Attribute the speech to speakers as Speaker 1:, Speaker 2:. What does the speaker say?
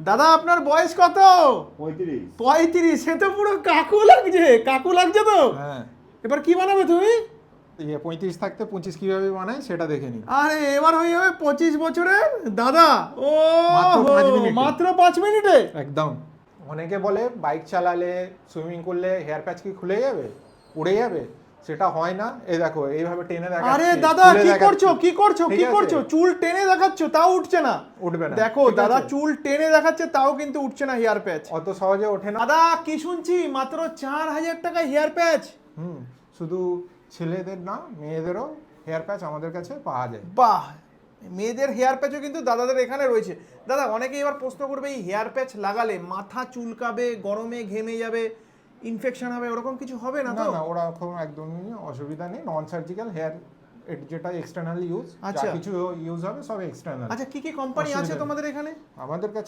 Speaker 1: দাদা আপনার বয়স কত?
Speaker 2: 35।
Speaker 1: 35। সে তো পুরো কাকু লাগছে, কাকু লাগছে তো।
Speaker 3: হ্যাঁ,
Speaker 1: এবার কি বানাবে তুমি?
Speaker 3: 35 থাকতে 25 কিভাবে বানায় সেটা দেখে নিন।
Speaker 1: আরে এবার হয়ে যাবে 25 বছরের দাদা। ও
Speaker 3: মাত্র 5 মিনিটে।
Speaker 1: মাত্র 5 মিনিটে।
Speaker 3: একদম। অনেকে বলে বাইক চালালে সুইমিং করলে হেয়ার প্যাচ কি খুলে যাবে, উড়ে যাবে, সেটা হয় না। এই দেখো এইভাবে টেনে দেখাচ্ছি।
Speaker 1: আরে দাদা
Speaker 3: খুলে
Speaker 1: কি
Speaker 3: দেখাচ্ছি।
Speaker 1: করছো, কি করছো,
Speaker 3: ঠিক
Speaker 1: কি
Speaker 3: আছে?
Speaker 1: করছো? চুল টেনে দেখাচ্ছ তাও উঠছে না।
Speaker 3: উঠবে না।
Speaker 1: দেখো
Speaker 3: ঠিক
Speaker 1: দাদা
Speaker 3: আছে?
Speaker 1: চুল টেনে দেখাচ্ছে তাও কিন্তু উঠছে না হেয়ার প্যাচ।
Speaker 3: অত সহজে ওঠে না।
Speaker 1: দাদা কি শুনছি মাত্র 4000 টাকা হেয়ার প্যাচ।
Speaker 3: শুধু ছেলেদের না, মেয়েদেরও হেয়ার প্যাচ আমাদের কাছে পাওয়া যায়।
Speaker 1: বাহ, মেয়েদের হেয়ার প্যাচও কিন্তু দাদাদের এখানে রয়েছে। দাদা অনেকে এবার প্রশ্ন করবে এই হেয়ার প্যাচ লাগালে মাথা চুলকাবে, গরমে ঘেমে যাবে, ইনফেকশন হবে, ওরকম কিছু হবে না
Speaker 3: না
Speaker 1: তো?
Speaker 3: না, ওরকম একদমই অসুবিধা নেই। নন সার্জিক্যাল হেয়ার, যেটা এক্সটার্নাল ইউজ, যা
Speaker 1: আচ্ছা।
Speaker 3: কিছু ইউজ হবে সব এক্সটার্নাল।
Speaker 1: আচ্ছা কি কি কোম্পানি আছে
Speaker 3: অসুবিধা নেই।
Speaker 1: তোমাদের এখানে?
Speaker 3: আমাদের কাছে